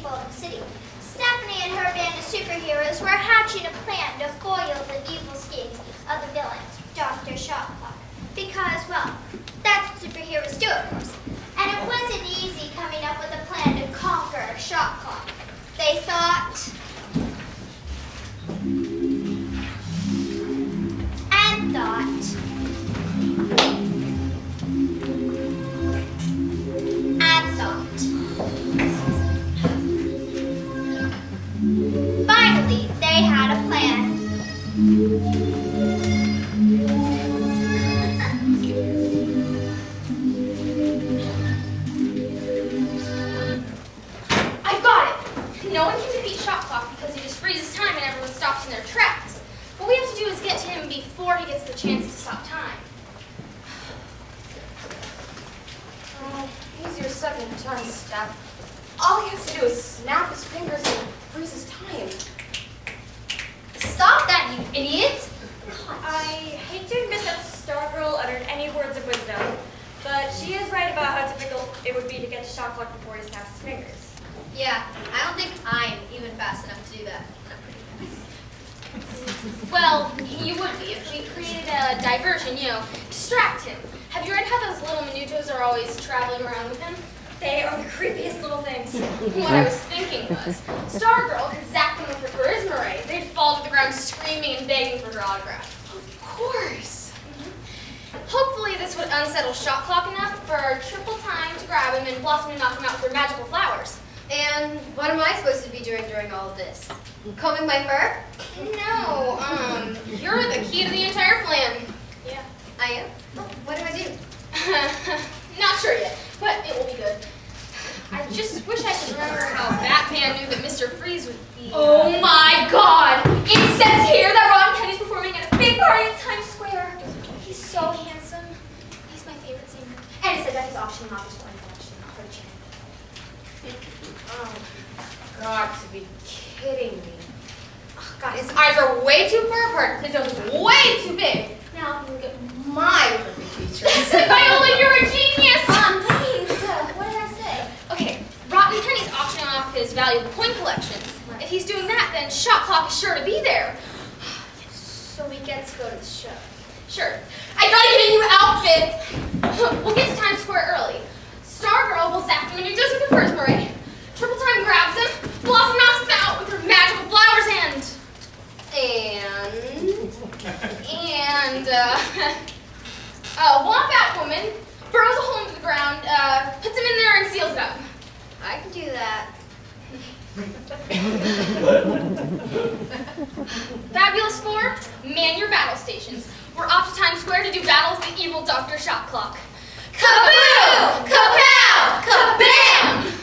Fulton City, Stephanie and her band of superheroes were hatching a plan to foil the evil schemes of the villain, Dr. Shotclock. Because, well, that's what superheroes do, of course. And it wasn't easy coming up with a plan to conquer Shotclock. They thought... and thought... and thought. Finally, they had a plan. I've got it! No one can defeat Shotclock because he just freezes time and everyone stops in their tracks. What we have to do is get to him before he gets the chance to stop time. Easier said than done, Steph. All he has to do is snap his fingers and freeze his time. Stop that, you idiot! I hate to admit that Stargirl uttered any words of wisdom, but she is right about how difficult it would be to get to Shotclock before he snaps his fingers. Yeah, I don't think I'm even fast enough to do that. I'm pretty fast. Well, you would be if we created a diversion, distract him. Have you read how those little minutos are always traveling around with him? They are the creepiest little things. What I was thinking was, Stargirl could zap them with her charisma ray. They'd fall to the ground screaming and begging for her autograph. Of course. Hopefully this would unsettle Shotclock enough for Triple Time to grab him and Blossom to knock him out with her magical flowers. And what am I supposed to be doing during all of this? Combing my fur? No, you're the key to the entire plan. Yeah. I am? Oh, what do I do? Not sure yet, but it will be good. I just wish I could remember how Batman knew that Mr. Freeze would be... Oh my god! It says here that Ron Kenny's performing at a big party in Times Square. He's so handsome. He's my favorite singer. And it said that he's auctioning off his coin collection for a charity. Oh, got to be kidding me. Oh, God, his eyes are way too far apart. His nose is way too big. Now he can get My perfect features. Viola, you're a genius! Thanks. What did I say? Okay, Rotten Kenny's auctioning off his valuable coin collection. If he's doing that, then Shotclock is sure to be there. So we get to go to the show. Sure. I gotta get a new outfit! We'll get to Times Square early. Stargirl will zap the minutos with her charisma ray. Triple Time grabs him. Blossom knocks him out with her magical flowers and Batwoman burrows a hole into the ground, puts him in there and seals it up. I can do that. Fabulous Four, man your battle stations. We're off to Times Square to do battle with the evil Dr. Shotclock. Kaboo! Kapow! Kabam!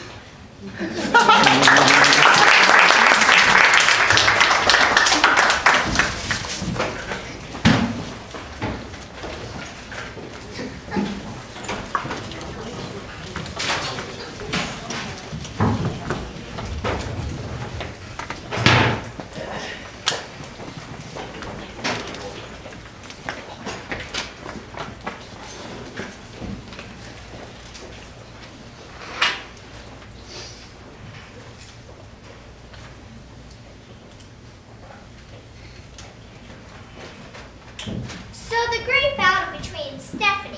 So the great battle between Stephanie,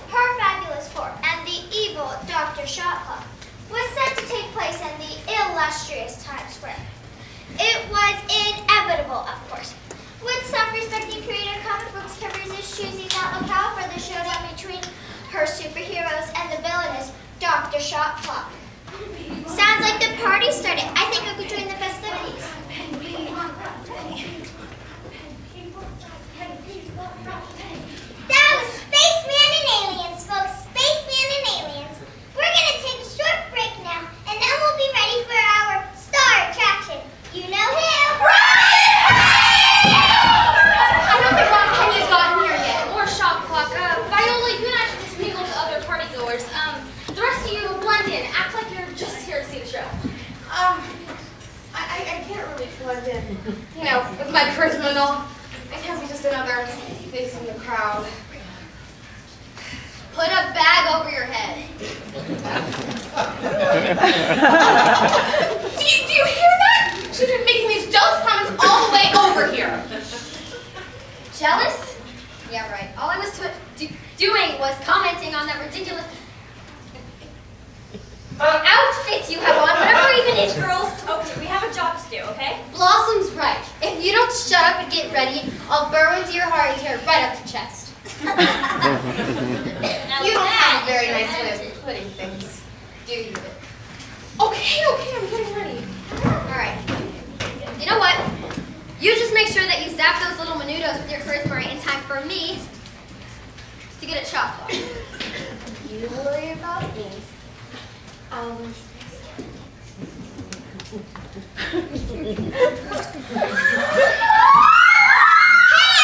her fabulous four, and the evil Dr. Shotclock was set to take place in the illustrious Times Square. It was inevitable, of course. Would some respected creator comic books could resist choosing that locale for the showdown between her superheroes and the villainous Dr. Shotclock? Sounds like the party started. I think I'll go join the festivities. That was Spaceman and Aliens, folks. Spaceman and Aliens. We're going to take a short break now, and then we'll be ready for our star attraction. You know him. I don't think Ron Kenny's gotten here yet, or Shotclock. Viola, you and I should just mingle with the other partygoers. The rest of you blend in. Act like you're just here to see the show. I can't really blend in. You know, with my charisma and all. I can't be just another face in the crowd. Put a bag over your head. Jealous? Yeah, right. All I was doing was commenting on that ridiculous outfits you have on. Whatever even is, girls. Okay, we have a job to do, okay? Blossom's right. If you don't shut up and get ready, I'll burrow into your heart and tear it right up your chest. You don't have a very nice way of putting things, do you? Okay, I'm getting ready. Alright. You know what? You just make sure that you zap those little menudos with your charisma in time for me to get a shot clock. You worry about me. Hey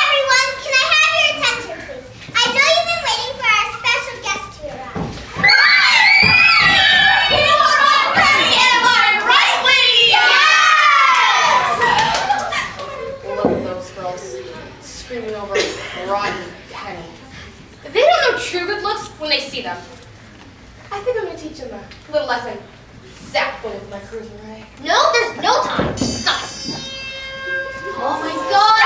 everyone, can I have your attention please? I know you've been waiting for our special guest to arrive. Look at those girls screaming over rotten Penny. They don't know true good looks when they see them. I think I'm going to teach them a little lesson. Zap them with my cruiser ray. No, there's no time. Stop. Oh my god.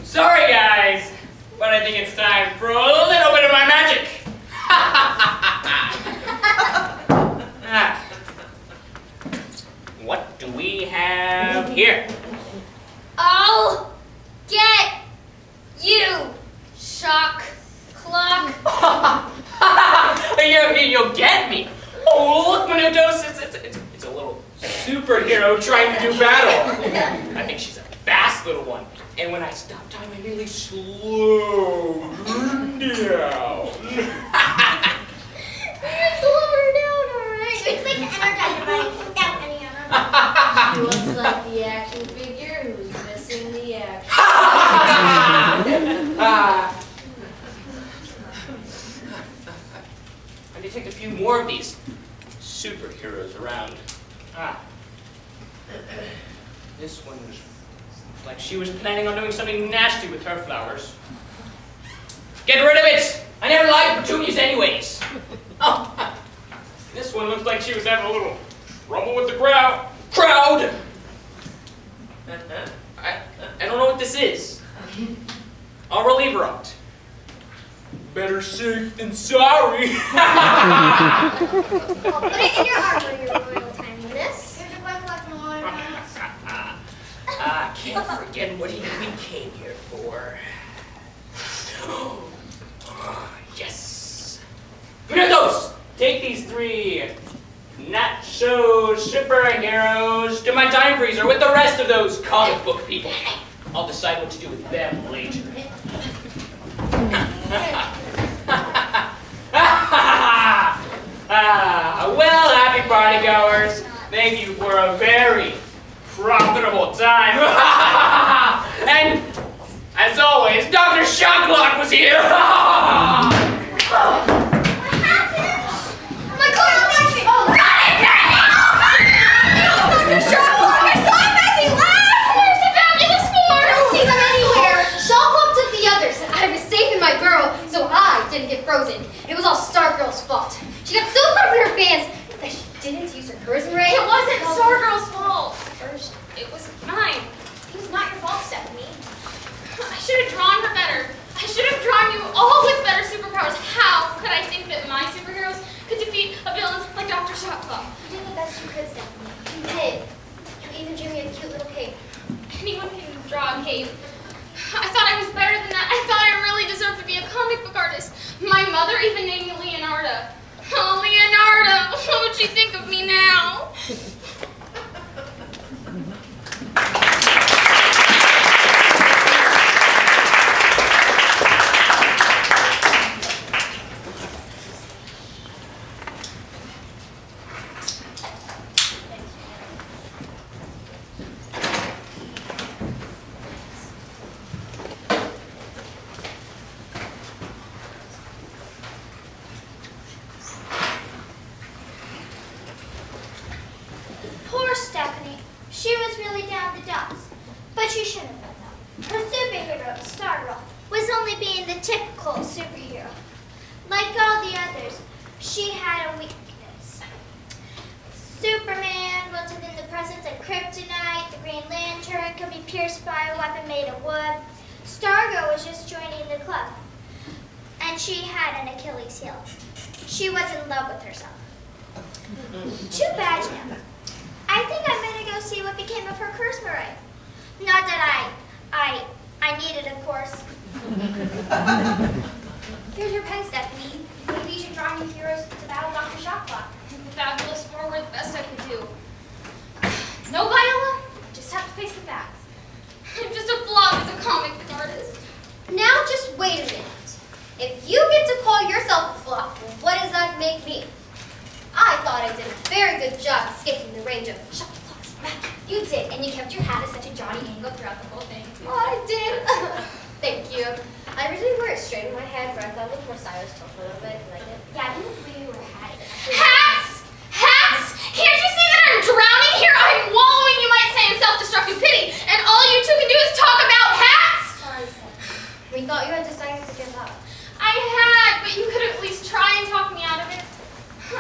Sorry guys, but I think it's time for a little bit of my magic. What do we have here? I'll get you, shock clock. You'll get me. Oh, look, Menudos, it's a little superhero trying to do battle. I think she's a fast little one. And when I stop time, I really slow down. Slow her down, alright. It's like the Energizer Bunny without any arms. She looks like the action figure who's missing the action. I detect a few more of these superheroes around. This one was like she was planning on doing something nasty with her flowers. Get rid of it! I never liked petunias anyways. Oh, this one looks like she was having a little trouble with the crowd. I don't know what this is. I'll relieve her of it. Better safe than sorry. I'll put it in your armor, your royal timeliness. Here's your black and white. I can't forget what we came here for. Yes. Menudos, take these 3 not-so superheroes to my time freezer with the rest of those comic book people. I'll decide what to do with them later. Well, happy partygoers. Thank you for a very profitable time. And, as always, Dr. Shocklock was here. What happened? My car! Oh, Dr. Shocklock! I saw him as he left! Where's the fabulous four? I don't see them anywhere. Shocklock took the others. I was saving my girl, so I didn't get frozen. It was all Stargirl's fault. She got so caught up in her fans that she didn't use her charisma ray. It wasn't Stargirl's fault. It was mine. It was not your fault, Stephanie. I should have drawn her better. I should have drawn you all with better superpowers. How could I think that my superheroes could defeat a villain like Dr. Shocklock? You did the best you could, Stephanie. You did. You even drew me a cute little cape. Anyone can draw a cape. I thought I was better than that. I thought I really deserved comic book artist. My mother even named me Leonardo. Oh, Leonardo, what would she think of me now? Poor Stephanie. She was really down the dumps. But she shouldn't have been, though. Her superhero, Stargirl, was only being the typical superhero. Like all the others, she had a weakness. Superman was within the presence of kryptonite. The Green Lantern could be pierced by a weapon made of wood. Stargirl was just joining the club. And she had an Achilles heel. She was in love with herself. Too bad, Jim. I think I'm gonna go see what became of her curse murray. Not that I needed, of course. Here's your pen, Stephanie. Maybe you should draw new heroes to battle Dr. Shocklock. The fabulous four were the best I could do. No, Viola, just have to face the facts. I'm just a flop as a comic book artist. Now just wait a minute. If you get to call yourself a flop, what does that make me? I thought I did a very good job escaping the range of Shocklock's magic. You did, and you kept your hat at such a Johnny angle throughout the whole thing. Oh, I did. Thank you. I originally wore it straight in my head, but I thought it looked more stylish to a little bit. You like it? Yeah, I didn't really wear a hat. Hats! Hats! Can't you see that I'm drowning here? I'm wallowing, you might say, in self-destructive pity, and all you two can do is talk about hats? Sorry, Steph. We thought you had decided to give up. I had, but you could at least try and talk me out of it.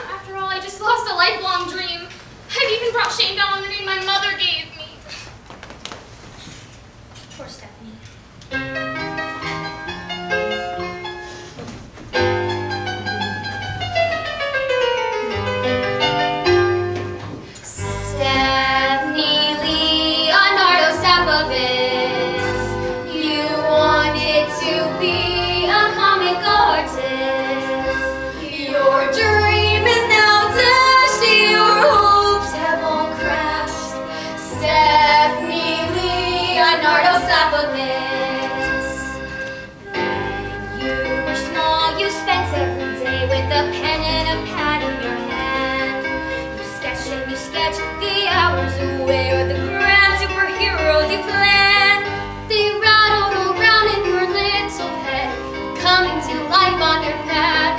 After all, I just lost a lifelong dream. I've even brought shame down on the name my mother gave me. Poor Stephanie. Stephanie Leonardo Sapovitz, you wanted to be a comic artist. Your dream is now dashed, your hopes have all crashed. Stephanie Leonardo Sapovitz. When you were small, you spent every day with a pen and a pad in your hand. You sketch the hours away or the grand superheroes you plan. They rattled around in your little head, coming to life on your pad.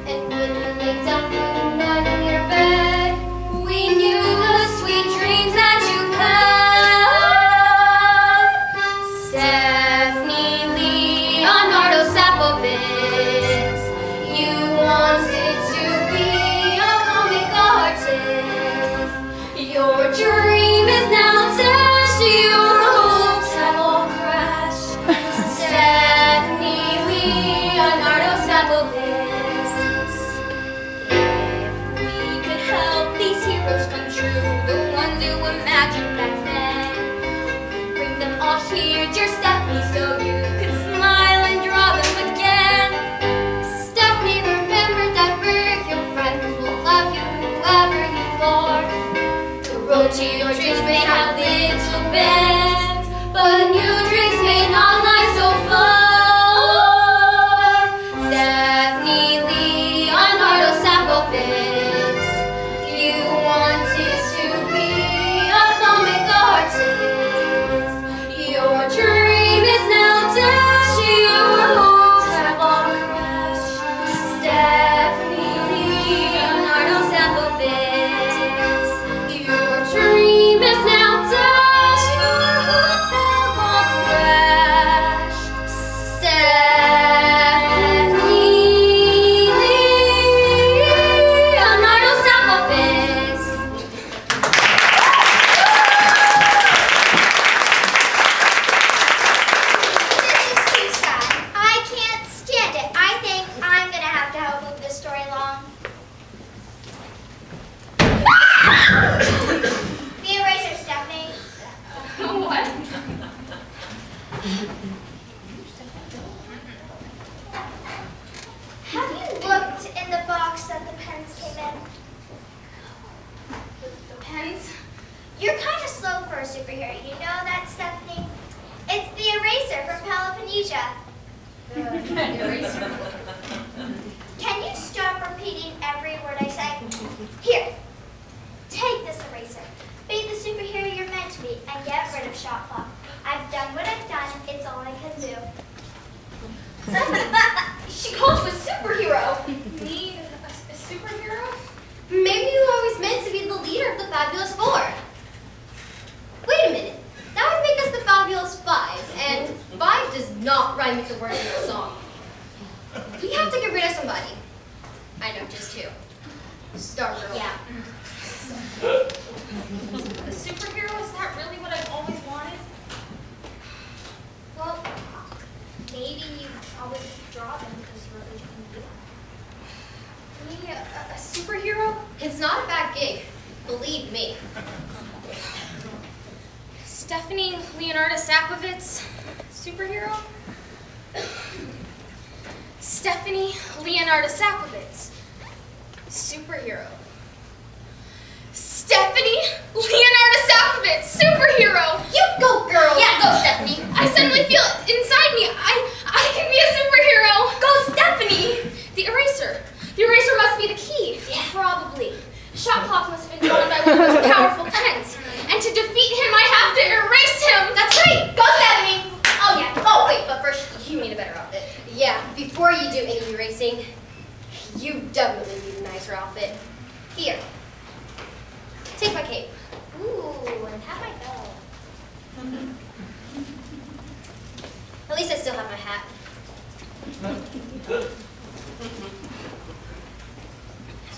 And when you lay down for the night in your bed, we knew the sweet dreams that you've had. Stephanie Leonardo Sapovitz, you wanted to be a comic artist. Your dream is now dashed, your hopes have all crashed. Stephanie Leonardo Sapovitz. If we could help these heroes come true, the ones you imagined back then, we'd bring them all here, dear Stephanie, so you could smile and draw them again. Stephanie, remember that we're your friends, we'll love you whoever you are. The road to your dreams may have little bends, but new dreams may not lie so far. Stephanie Leonardo Sapovitz, you wanted to be a comic artist. Your dream is now dashed, your hopes have all crashed. Stephanie Leonardo Sapovitz, your dream is now dashed, your hopes have all crashed. You're kind of slow for a superhero. You know that, Stephanie? It's the eraser from Peloponnnesia. Can you stop repeating every word I say? Here, take this eraser. Be the superhero you're meant to be and get rid of Shot Clock. I've done what I've done. It's all I can do. She called you a superhero. Me? A superhero? Maybe you were always meant to be the leader of the Fabulous Four. Wait a minute. That would make us the Fabulous Five, and five does not rhyme with the word in the song. We have to get rid of somebody. I know just who. Stargirl. Yeah. A superhero? Is that really what I've always wanted? Well, maybe you always draw them because you're really Me? A superhero? It's not a bad gig. Believe me. Stephanie Leonarda Sapovitz, superhero? Stephanie Leonarda Sapovitz, superhero. Stephanie Leonarda Sapovitz, superhero! You go, girl! Yeah, go, Stephanie. I suddenly feel it inside me. I can be a superhero! Go, Stephanie. The eraser. The eraser must be the key. Yeah. Probably. Shot Clock must have been drawn by one of those powerful pens. And to defeat him, I have to erase him! That's right! Go, Stephanie. Oh, yeah. Oh, wait, but first you need a better outfit. Yeah, before you do any erasing, you definitely need a nicer outfit. Here. Take my cape. Ooh, and have my bow. At least I still have my hat.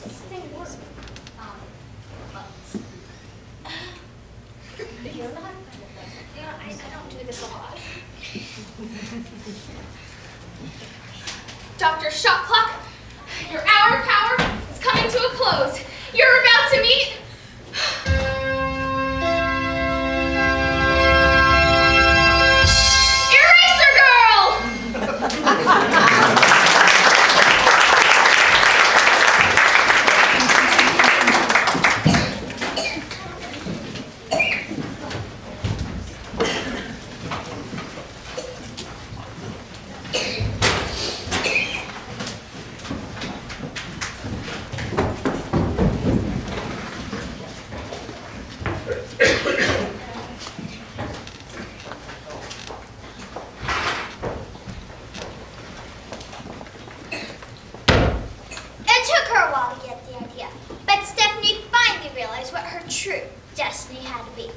This thing works. You know how to find it. No, I don't do this a lot. Dr. Shot Clock, your hour of power is coming to a close. You're about to meet... Eraser Girl! It took her a while to get the idea, but Stephanie finally realized what her true destiny had to be.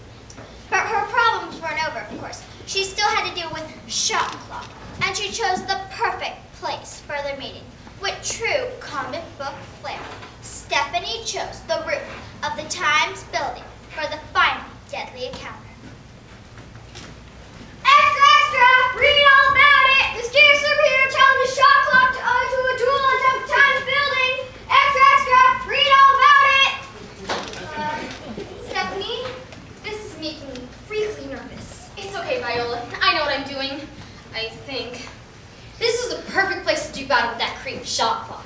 But her problems weren't over, of course. She still had to deal with Shot Clock, and she chose the perfect place for their meeting. With true comic book flair, Stephanie chose the roof of the Times building for the final deadly encounter. Extra, extra! Read all about it! Mysterious superhero challenges Shot Clock to a duel on top of Times building! Extra, extra! Read all about it! Stephanie, this is making me really nervous. It's okay, Viola. I know what I'm doing. I think. This is the perfect place to do battle with that creep Shot Clock.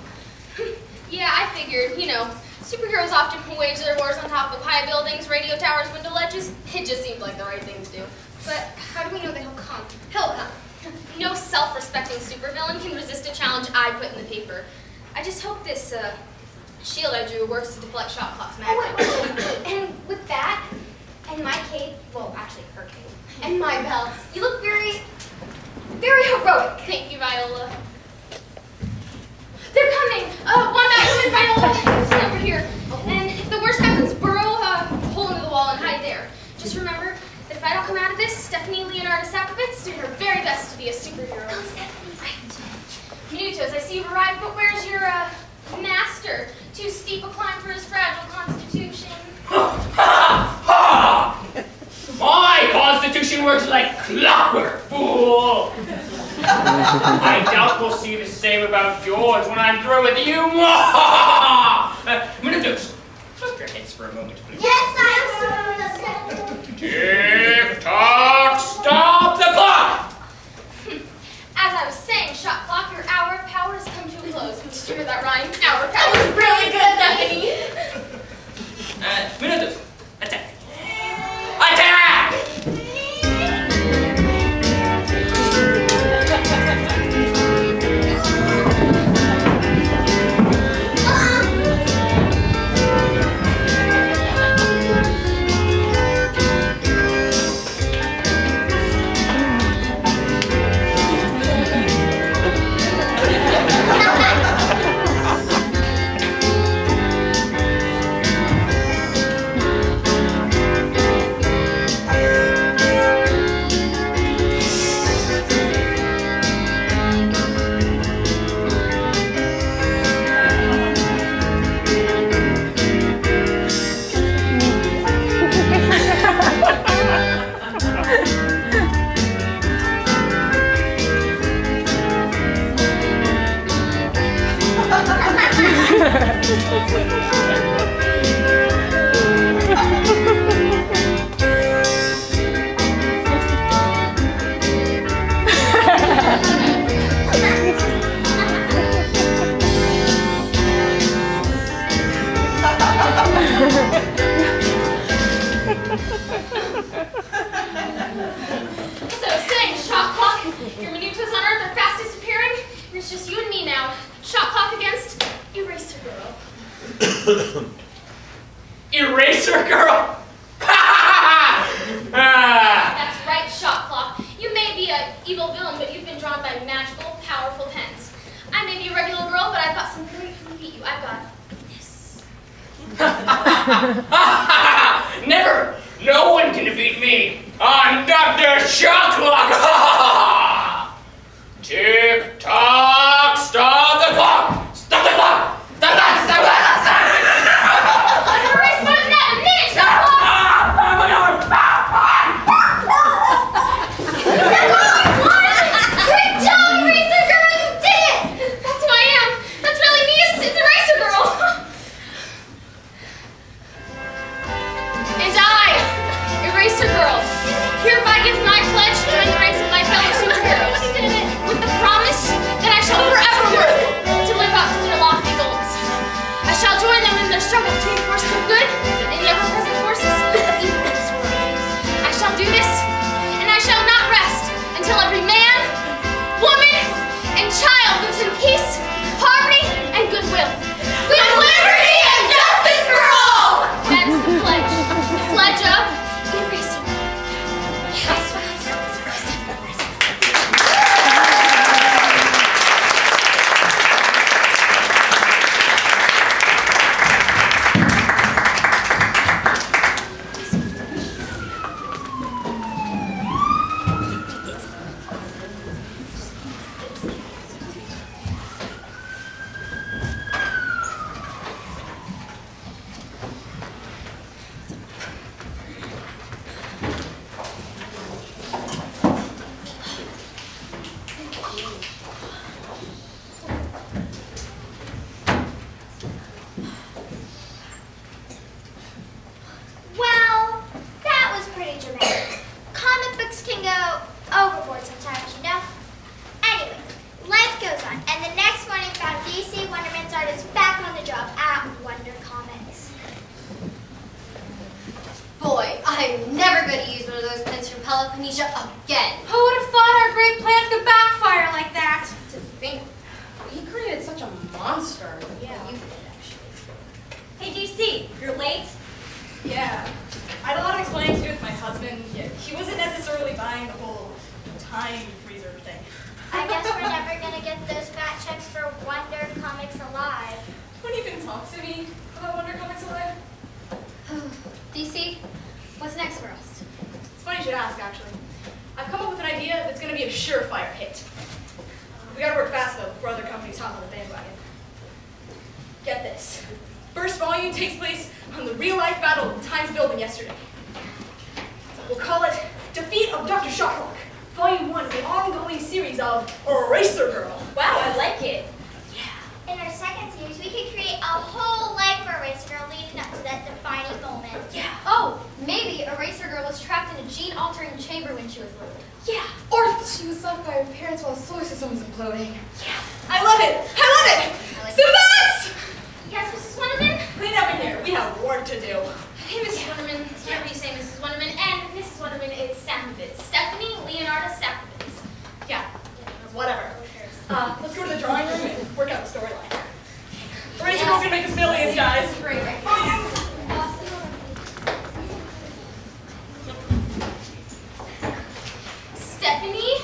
Yeah, I figured, you know, superheroes often wage their wars on top of high buildings, radio towers, window ledges. It just seems like the right thing to do. But how do we know that he'll come? He'll come. No self-respecting supervillain can resist a challenge I put in the paper. I just hope this shield I drew works to deflect Shot Clock's magic. wait. And with that, and my cape, well, actually her cape, and my belts, you look very, very heroic. Thank you, Viola. They're coming! One Batwoman, Viola! Stand over here. And if the worst happens, burrow a hole into the wall and hide there. Just remember that if I don't come out of this, Stephanie Leonarda Sapovitz did her very best to be a superhero. Minutos, I see you've arrived, but where's your, master? Too steep a climb for his fragile constitution. My constitution works like clockwork, fool! I doubt we'll see the same about yours when I'm through with you. Minutos, lift your heads for a moment, please. Yes, I am. Tick-tock, stop the clock! As I was saying, Shot Clock, your hour of power has come to a close. Did you hear that rhyme? Hour of power is really good, Stephanie. Minutos, attack. Eraser Girl? That's right, Shot Clock. You may be an evil villain, but you've been drawn by magical, powerful pens. I may be a regular girl, but I've got some great to defeat you. I've got this. Never! No one can defeat me! I'm Dr. Shot Clock! Tick tock! Stop the clock! Stop the clock! Stop that! Stop that! Erase more than that in a minute, Shot Clock! My arm! Great job, Eraser Girl! You did it! That's who I am. That's really me. It's Eraser Girl. And I, Eraser Girl, hereby give my pledge to join the ranks of my fellow superheroes, with the promise that I shall forever work to live up to their lofty goals. I shall join them in their struggle between the forces of good and the ever-present forces of evil in this world. I shall do this, and I shall not rest until every man, woman, and child lives in peace, harmony, and goodwill. With liberty and justice for all! That is the pledge. The pledge of the Eraser. Yes. Well, that was pretty dramatic. Comic books can go overboard sometimes, you know? Anyway, life goes on, and the next morning found DC Wonderman's artist back on the job at Wonder Comics. Boy, I'm never going to use one of those pens from Peloponnesia again. Who would have thought our great plan could backfire like that? To think, he created such a monster. Yeah, you did actually. Hey, DC, you're late. Yeah. I had a lot of explaining to do with my husband. Yeah, he wasn't necessarily buying the whole time freezer thing. I guess we're never gonna get those fat checks for Wonder Comics Alive. Don't even talk to me about Wonder Comics Alive. DC, what's next for us? It's funny you should ask, actually. I've come up with an idea that's going to be a surefire hit. We gotta work fast, though, before other companies hop on the bandwagon. Get this. First volume takes place on the real-life battle of Times Building yesterday. We'll call it Defeat of Dr. Shot Clock, Volume 1 of the ongoing series of Eraser Girl. Wow, I like it. In our second series, we could create a whole life for Eraser Girl leading up to that defining moment. Yeah. Oh, maybe Eraser Girl was trapped in a gene-altering chamber when she was little. Yeah. Or she was left by her parents while the solar system was imploding. I love it! I love it! I like Savants! Yes, Mrs. Wonderman? Clean up in here. We have work to do. Hey, Mrs. Wonderman. Whatever you say, Mrs. Wonderman. And Mrs. Wonderman is Sapowitz. Stephanie Leonarda Sapowitz. Yeah, whatever. Let's go to the drawing room and work out the storyline. Eraser Girl's gonna make us millions, guys. Great. Stephanie